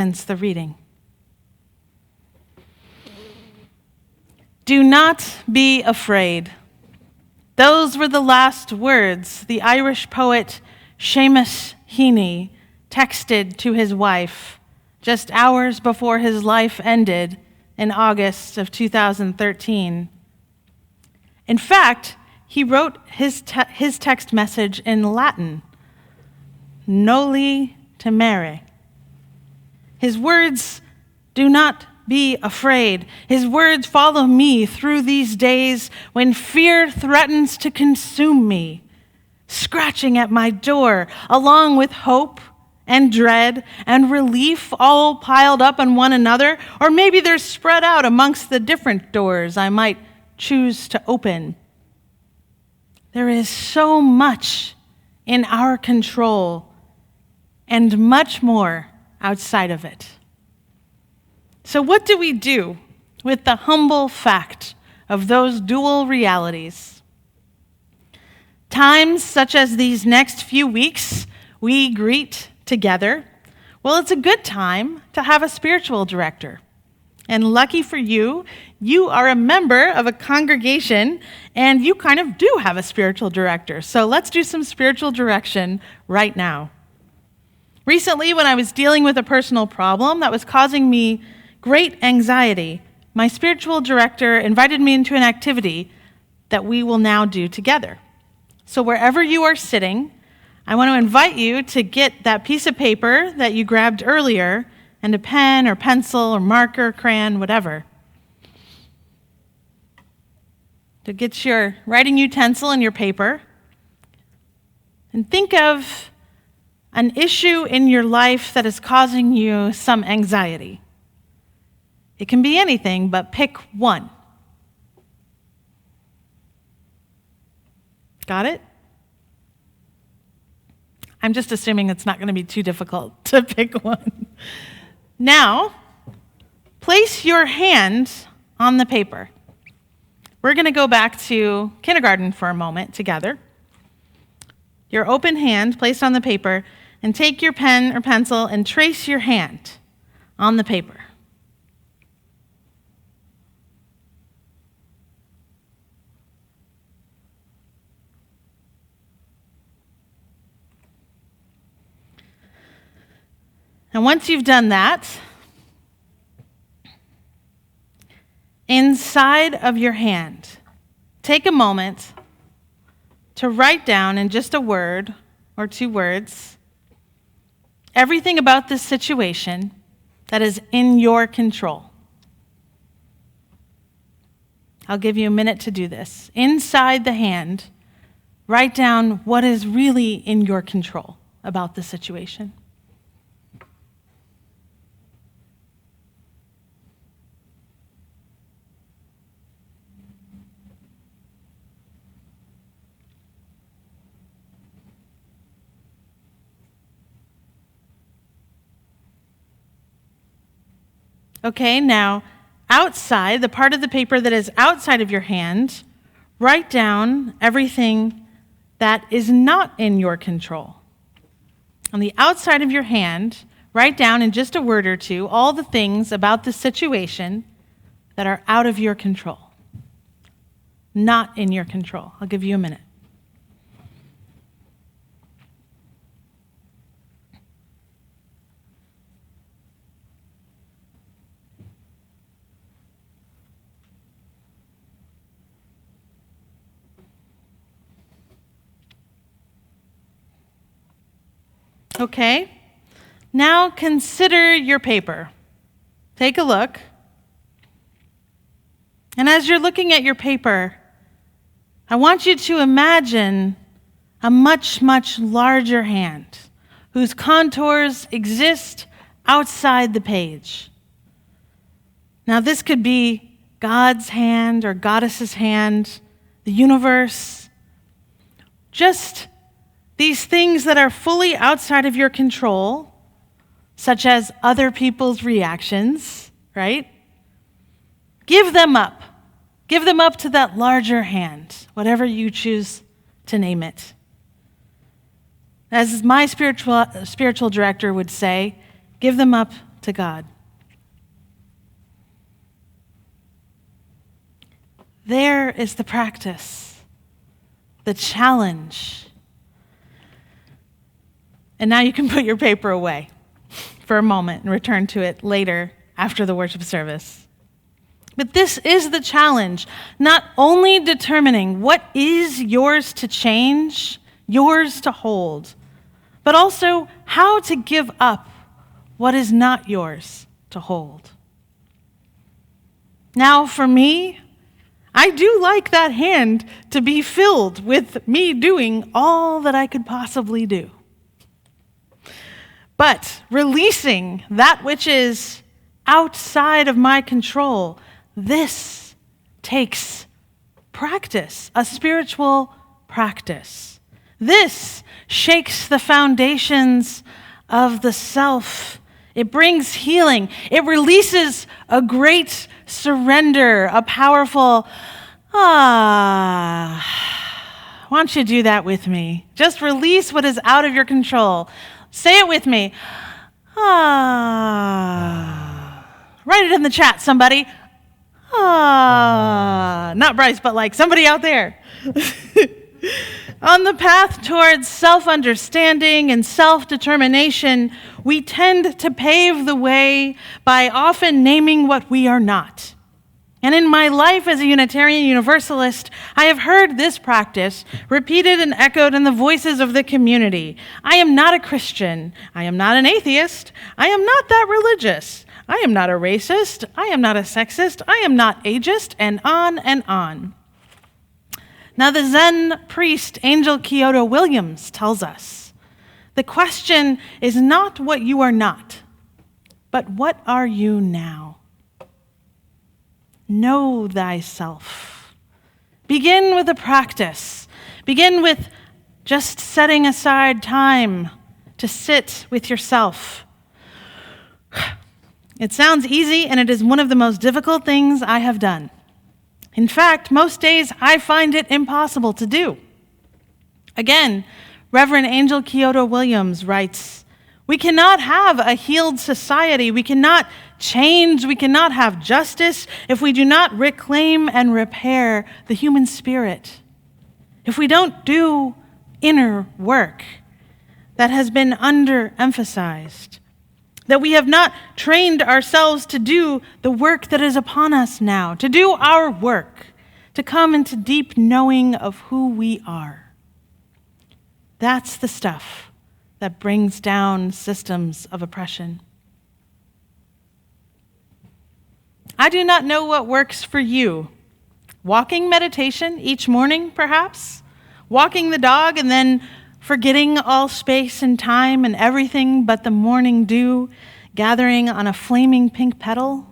Ends the reading. Do not be afraid. Those were the last words the Irish poet Seamus Heaney texted to his wife just hours before his life ended in August of 2013. In fact, he wrote his text message in Latin, noli timere. His words, do not be afraid. His words follow me through these days when fear threatens to consume me, scratching at my door, along with hope and dread and relief all piled up on one another, or maybe they're spread out amongst the different doors I might choose to open. There is so much in our control and much more outside of it. So what do we do with the humble fact of those dual realities? Times such as these next few weeks we greet together, well, it's a good time to have a spiritual director. And lucky for you, you are a member of a congregation and you kind of do have a spiritual director. So let's do some spiritual direction right now. Recently, when I was dealing with a personal problem that was causing me great anxiety, my spiritual director invited me into an activity that we will now do together. So wherever you are sitting, I want to invite you to get that piece of paper that you grabbed earlier and a pen or pencil or marker, crayon, whatever. To get your writing utensil and your paper. And think of an issue in your life that is causing you some anxiety. It can be anything, but pick one. Got it? I'm just assuming it's not going to be too difficult to pick one. Now, place your hand on the paper. We're going to go back to kindergarten for a moment together. Your open hand placed on the paper, and take your pen or pencil and trace your hand on the paper. And once you've done that, inside of your hand, take a moment to write down in just a word or two words everything about this situation that is in your control. I'll give you a minute to do this. Inside the hand, write down what is really in your control about the situation. Okay, now outside, the part of the paper that is outside of your hand, write down everything that is not in your control. On the outside of your hand, write down in just a word or two all the things about the situation that are out of your control, not in your control. I'll give you a minute. Okay, now consider your paper. Take a look. And as you're looking at your paper, I want you to imagine a much, much larger hand whose contours exist outside the page. Now, this could be God's hand or Goddess's hand, the universe, just these things that are fully outside of your control, such as other people's reactions, right? Give them up. Give them up to that larger hand, whatever you choose to name it. As my spiritual director would say, give them up to God. There is the practice, the challenge. And now you can put your paper away for a moment and return to it later after the worship service. But this is the challenge, not only determining what is yours to change, yours to hold, but also how to give up what is not yours to hold. Now, for me, I do like that hand to be filled with me doing all that I could possibly do. But releasing that which is outside of my control, this takes practice, a spiritual practice. This shakes the foundations of the self. It brings healing. It releases a great surrender, a powerful, Why don't you do that with me? Just release what is out of your control. Say it with me. Write it in the chat, somebody. Not Bryce, but like somebody out there. On the path towards self-understanding and self-determination, we tend to pave the way by often naming what we are not. And in my life as a Unitarian Universalist, I have heard this practice repeated and echoed in the voices of the community. I am not a Christian. I am not an atheist. I am not that religious. I am not a racist. I am not a sexist. I am not ageist, and on and on. Now, the Zen priest Angel Kyoto Williams tells us, the question is not what you are not, but what are you now? Know thyself. Begin with a practice. Begin with just setting aside time to sit with yourself. It sounds easy, and it is one of the most difficult things I have done. In fact, most days I find it impossible to do. Again, Reverend Angel Kyoto Williams writes, we cannot have a healed society. We cannot change. We cannot have justice if we do not reclaim and repair the human spirit. If we don't do inner work that has been underemphasized, that we have not trained ourselves to do the work that is upon us now, to do our work, to come into deep knowing of who we are. That's the stuff that brings down systems of oppression. I do not know what works for you. Walking meditation each morning, perhaps? Walking the dog and then forgetting all space and time and everything but the morning dew gathering on a flaming pink petal?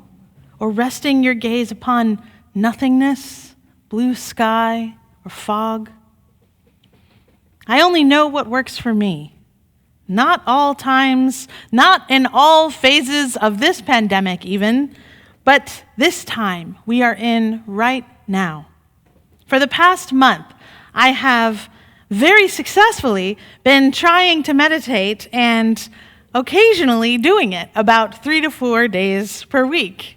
Or resting your gaze upon nothingness, blue sky, or fog? I only know what works for me. Not all times, not in all phases of this pandemic even, but this time we are in right now. For the past month, I have very successfully been trying to meditate and occasionally doing it about 3 to 4 days per week.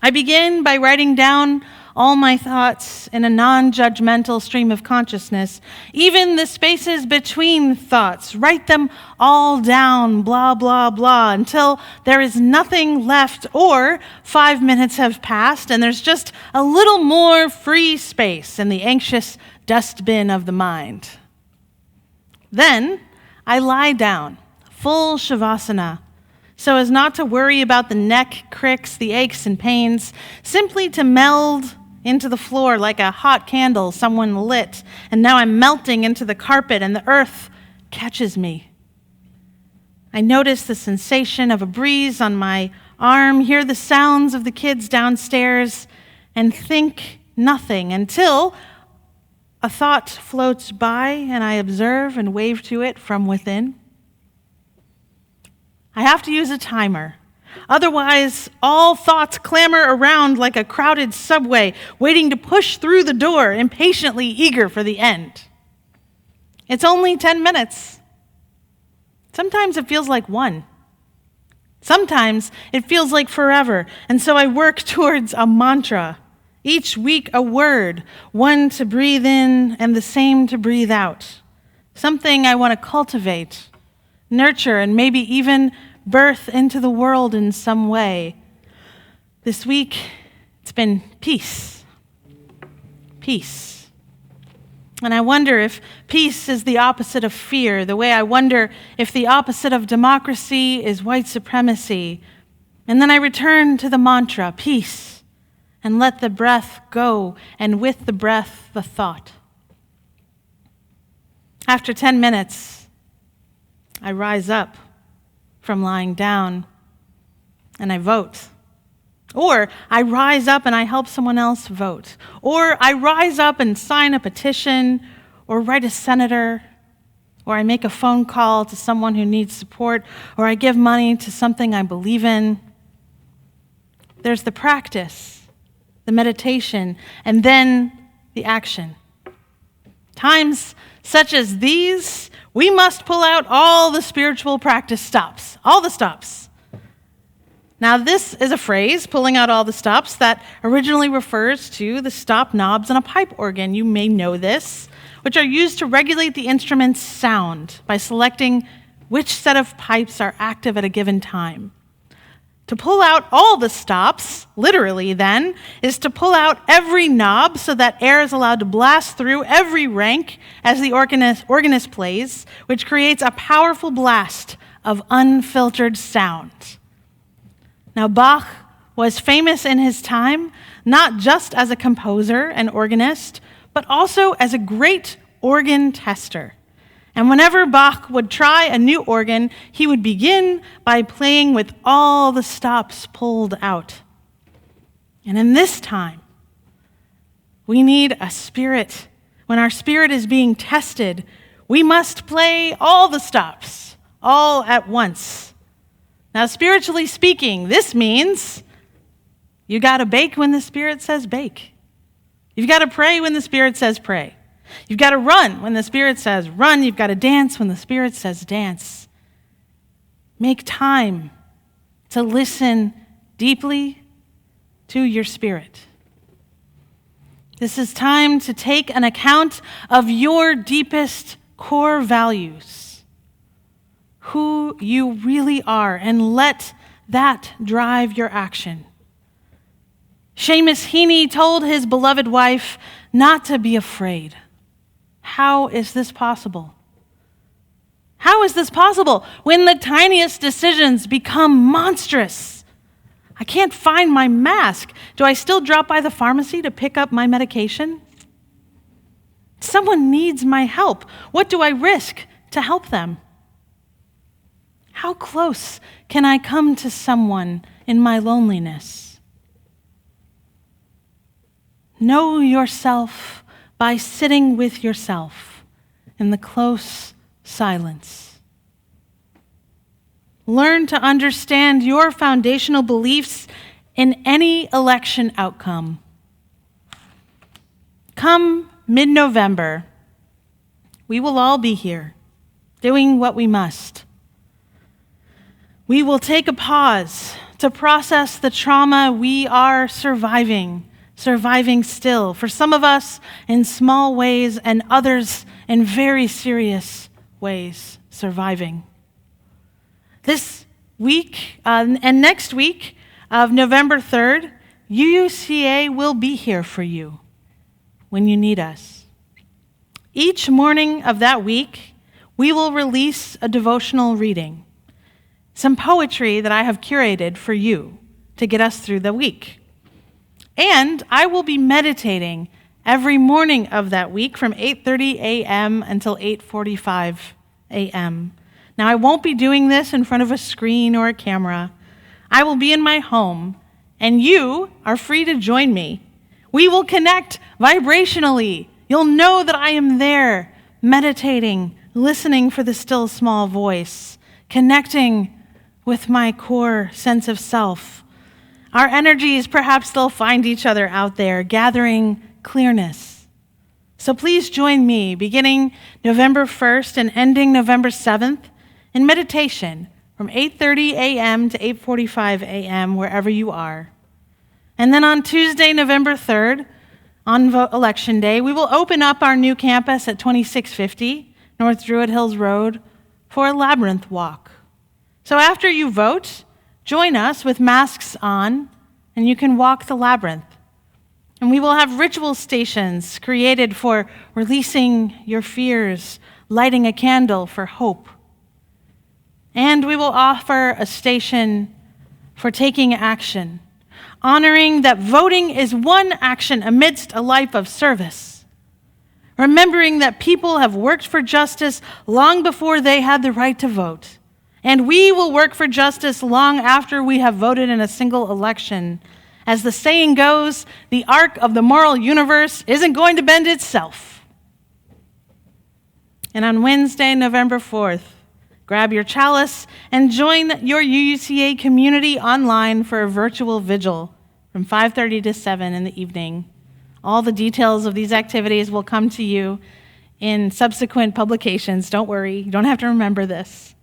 I begin by writing down all my thoughts in a non-judgmental stream of consciousness, even the spaces between thoughts. Write them all down, blah, blah, blah, until there is nothing left or 5 minutes have passed and there's just a little more free space in the anxious dustbin of the mind. Then I lie down, full shavasana, so as not to worry about the neck cricks, the aches and pains, simply to meld into the floor like a hot candle someone lit, and now I'm melting into the carpet and the earth catches me. I notice the sensation of a breeze on my arm, hear the sounds of the kids downstairs, and think nothing until a thought floats by and I observe and wave to it from within. I have to use a timer. Otherwise, all thoughts clamor around like a crowded subway, waiting to push through the door, impatiently eager for the end. It's only 10 minutes. Sometimes it feels like 1. Sometimes it feels like forever, and so I work towards a mantra. Each week a word, one to breathe in and the same to breathe out. Something I want to cultivate, nurture, and maybe even birth into the world in some way. This week, it's been peace. Peace. And I wonder if peace is the opposite of fear, the way I wonder if the opposite of democracy is white supremacy. And then I return to the mantra, peace, and let the breath go, and with the breath, the thought. After 10 minutes, I rise up from lying down and I vote. Or I rise up and I help someone else vote. Or I rise up and sign a petition, or write a senator, or I make a phone call to someone who needs support, or I give money to something I believe in. There's the practice, the meditation, and then the action. Times such as these, we must pull out all the spiritual practice stops, all the stops. Now, this is a phrase, pulling out all the stops, that originally refers to the stop knobs on a pipe organ. You may know this, which are used to regulate the instrument's sound by selecting which set of pipes are active at a given time. To pull out all the stops, literally then, is to pull out every knob so that air is allowed to blast through every rank as the organist plays, which creates a powerful blast of unfiltered sound. Now, Bach was famous in his time, not just as a composer and organist, but also as a great organ tester. And whenever Bach would try a new organ, he would begin by playing with all the stops pulled out. And in this time, we need a spirit. When our spirit is being tested, we must play all the stops, all at once. Now, spiritually speaking, this means you got to bake when the Spirit says bake. You've got to pray when the Spirit says pray. You've got to run when the Spirit says run. You've got to dance when the Spirit says dance. Make time to listen deeply to your spirit. This is time to take an account of your deepest core values, who you really are, and let that drive your action. Seamus Heaney told his beloved wife not to be afraid. How is this possible? How is this possible when the tiniest decisions become monstrous? I can't find my mask. Do I still drop by the pharmacy to pick up my medication? Someone needs my help. What do I risk to help them? How close can I come to someone in my loneliness? Know yourself by sitting with yourself in the close silence. Learn to understand your foundational beliefs in any election outcome. Come mid-November, we will all be here, doing what we must. We will take a pause to process the trauma we are surviving still. For some of us in small ways, and others in very serious ways, surviving. This week and next week of November 3rd, UUCA will be here for you when you need us. Each morning of that week, we will release a devotional reading, some poetry that I have curated for you to get us through the week. And I will be meditating every morning of that week from 8:30 a.m. until 8:45 a.m. Now, I won't be doing this in front of a screen or a camera. I will be in my home, and you are free to join me. We will connect vibrationally. You'll know that I am there, meditating, listening for the still small voice, connecting with my core sense of self. Our energies perhaps they'll find each other out there, gathering clearness. So please join me, beginning November 1st and ending November 7th, in meditation, from 8:30 a.m. to 8:45 a.m., wherever you are. And then on Tuesday, November 3rd, on Election Day, we will open up our new campus at 2650 North Druid Hills Road for a labyrinth walk. So after you vote, join us with masks on, and you can walk the labyrinth. And we will have ritual stations created for releasing your fears, lighting a candle for hope. And we will offer a station for taking action, honoring that voting is one action amidst a life of service, remembering that people have worked for justice long before they had the right to vote, and we will work for justice long after we have voted in a single election. As the saying goes, the arc of the moral universe isn't going to bend itself. And on Wednesday, November 4th, grab your chalice and join your UUCA community online for a virtual vigil from 5:30 to 7 in the evening. All the details of these activities will come to you in subsequent publications. Don't worry, you don't have to remember this.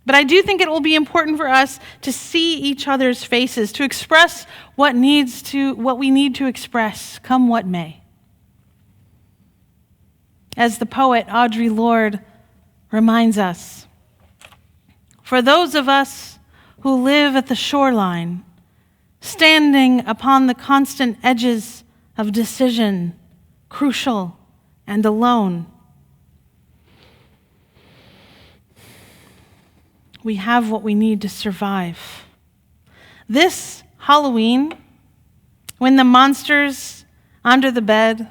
But I do think it will be important for us to see each other's faces, to express what we need to express, come what may. As the poet Audre Lorde reminds us, for those of us who live at the shoreline, standing upon the constant edges of decision, crucial and alone, we have what we need to survive. This Halloween, when the monsters under the bed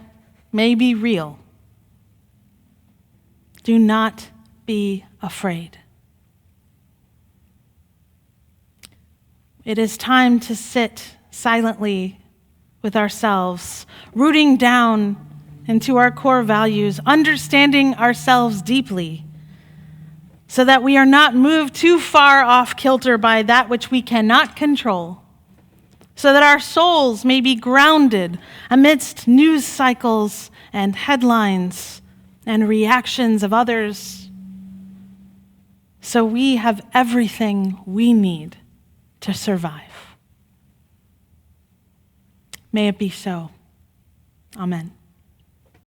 may be real, do not be afraid. It is time to sit silently with ourselves, rooting down into our core values, understanding ourselves deeply, so that we are not moved too far off kilter by that which we cannot control, so that our souls may be grounded amidst news cycles and headlines and reactions of others, so we have everything we need to survive. May it be so. Amen.